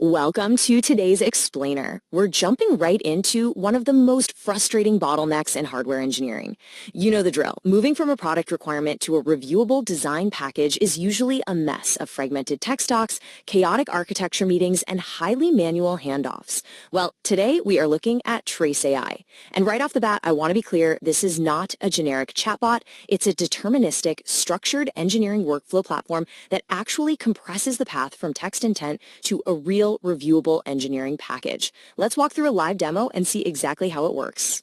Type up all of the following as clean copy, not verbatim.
Welcome to today's Explainer. We're jumping right into one of the most frustrating bottlenecks in hardware engineering. You know the drill. Moving from a product requirement to a reviewable design package is usually a mess of fragmented text docs, chaotic architecture meetings, and highly manual handoffs. Well, today we are looking at TRACEAI. And right off the bat, I want to be clear, this is not a generic chatbot. It's a deterministic, structured engineering workflow platform that actually compresses the path from text intent to a real reviewable engineering package. Let's walk through a live demo and see exactly how it works.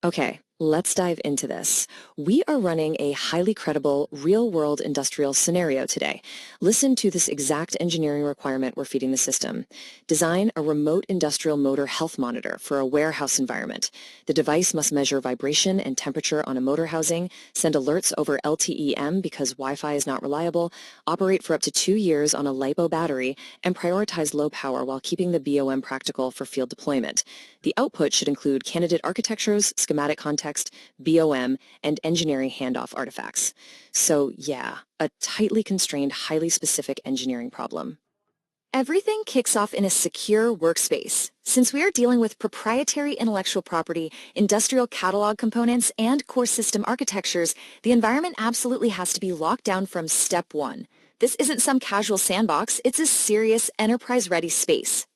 Okay, let's dive into this. We are running a highly credible real-world industrial scenario today. Listen to this exact engineering requirement we're feeding the system. Design a remote industrial motor health monitor for a warehouse environment. The device must measure vibration and temperature on a motor housing, send alerts over LTE-M because Wi-Fi is not reliable, operate for up to 2 years on a LiPo battery, and prioritize low power while keeping the BOM practical for field deployment. The output should include candidate architectures, schematic context, BOM, and engineering handoff artifacts. So yeah, a tightly constrained, highly specific engineering problem. Everything kicks off in a secure workspace. Since we are dealing with proprietary intellectual property, industrial catalog components, and core system architectures, the environment absolutely has to be locked down from step one. This isn't some casual sandbox, it's a serious enterprise-ready space.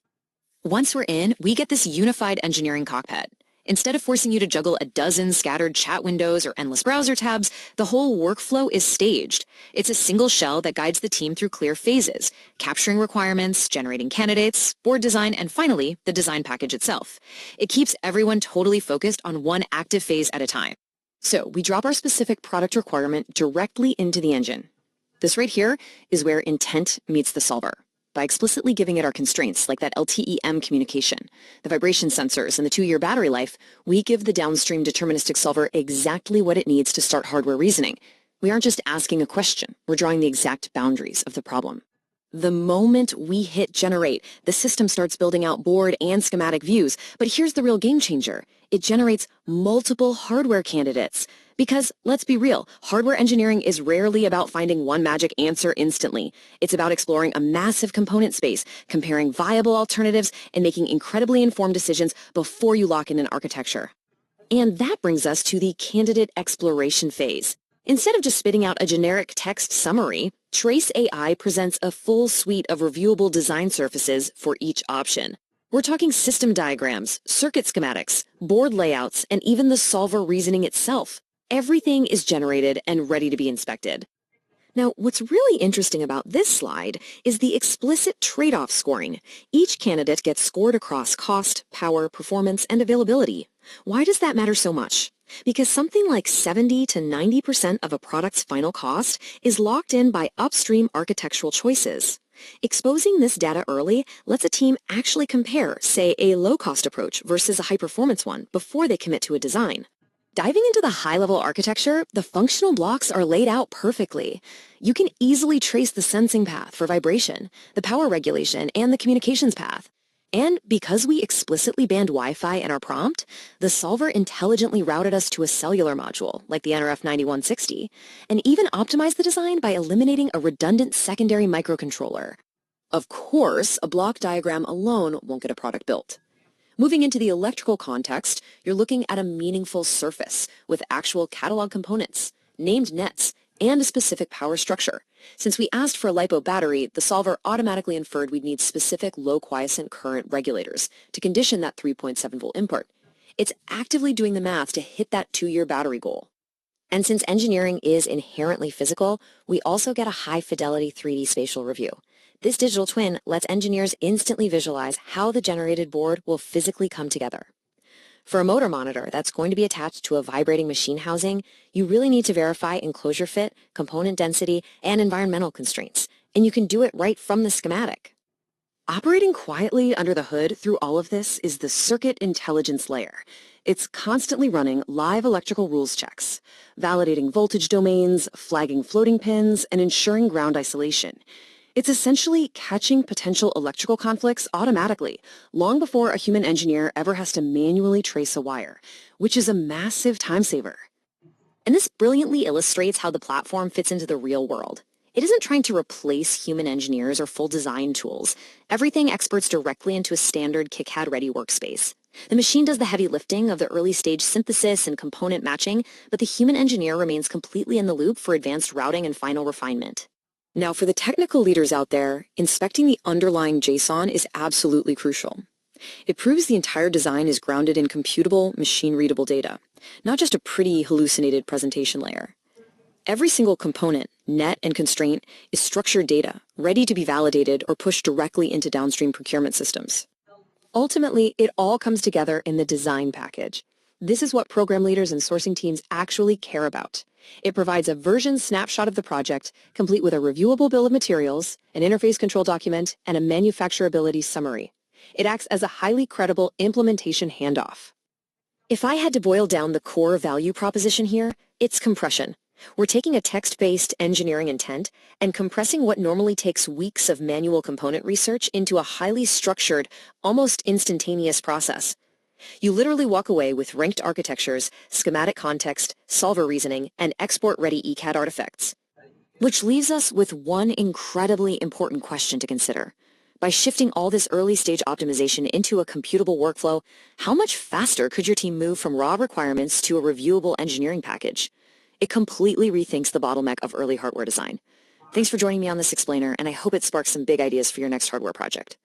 Once we're in, we get this unified engineering cockpit. Instead of forcing you to juggle a dozen scattered chat windows or endless browser tabs, the whole workflow is staged. It's a single shell that guides the team through clear phases, capturing requirements, generating candidates, board design, and finally, the design package itself. It keeps everyone totally focused on one active phase at a time. So we drop our specific product requirement directly into the engine. This right here is where intent meets the solver. By explicitly giving it our constraints, like that LTE-M communication, the vibration sensors, and the 2-year battery life, we give the downstream deterministic solver exactly what it needs to start hardware reasoning. We aren't just asking a question, we're drawing the exact boundaries of the problem. The moment we hit generate, the system starts building out board and schematic views, but here's the real game changer. It generates multiple hardware candidates. Because, let's be real, hardware engineering is rarely about finding one magic answer instantly. It's about exploring a massive component space, comparing viable alternatives, and making incredibly informed decisions before you lock in an architecture. And that brings us to the candidate exploration phase. Instead of just spitting out a generic text summary, TRACEAI presents a full suite of reviewable design surfaces for each option. We're talking system diagrams, circuit schematics, board layouts, and even the solver reasoning itself. Everything is generated and ready to be inspected. Now, what's really interesting about this slide is the explicit trade-off scoring. Each candidate gets scored across cost, power, performance, and availability. Why does that matter so much? Because something like 70 to 90% of a product's final cost is locked in by upstream architectural choices. Exposing this data early lets a team actually compare, say, a low-cost approach versus a high-performance one before they commit to a design. Diving into the high-level architecture, the functional blocks are laid out perfectly. You can easily trace the sensing path for vibration, the power regulation, and the communications path. And because we explicitly banned Wi-Fi in our prompt, the solver intelligently routed us to a cellular module, like the NRF9160, and even optimized the design by eliminating a redundant secondary microcontroller. Of course, a block diagram alone won't get a product built. Moving into the electrical context, you're looking at a meaningful surface with actual catalog components, named nets, and a specific power structure. Since we asked for a LiPo battery, the solver automatically inferred we'd need specific low quiescent current regulators to condition that 3.7-volt input. It's actively doing the math to hit that 2-year battery goal. And since engineering is inherently physical, we also get a high-fidelity 3D spatial review. This digital twin lets engineers instantly visualize how the generated board will physically come together. For a motor monitor that's going to be attached to a vibrating machine housing, you really need to verify enclosure fit, component density, and environmental constraints, and you can do it right from the schematic. Operating quietly under the hood through all of this is the circuit intelligence layer. It's constantly running live electrical rules checks, validating voltage domains, flagging floating pins, and ensuring ground isolation. It's essentially catching potential electrical conflicts automatically, long before a human engineer ever has to manually trace a wire, which is a massive time saver. And this brilliantly illustrates how the platform fits into the real world. It isn't trying to replace human engineers or full design tools. Everything exports directly into a standard KiCad-ready workspace. The machine does the heavy lifting of the early-stage synthesis and component matching, but the human engineer remains completely in the loop for advanced routing and final refinement. Now, for the technical leaders out there, inspecting the underlying JSON is absolutely crucial. It proves the entire design is grounded in computable, machine-readable data, not just a pretty hallucinated presentation layer. Every single component, net and constraint, is structured data, ready to be validated or pushed directly into downstream procurement systems. Ultimately, it all comes together in the design package. This is what program leaders and sourcing teams actually care about. It provides a version snapshot of the project, complete with a reviewable bill of materials, an interface control document, and a manufacturability summary. It acts as a highly credible implementation handoff. If I had to boil down the core value proposition here, it's compression. We're taking a text-based engineering intent and compressing what normally takes weeks of manual component research into a highly structured, almost instantaneous process. You literally walk away with ranked architectures, schematic context, solver reasoning, and export-ready ECAD artifacts. Which leaves us with one incredibly important question to consider. By shifting all this early-stage optimization into a computable workflow, how much faster could your team move from raw requirements to a reviewable engineering package? It completely rethinks the bottleneck of early hardware design. Thanks for joining me on this explainer, and I hope it sparks some big ideas for your next hardware project.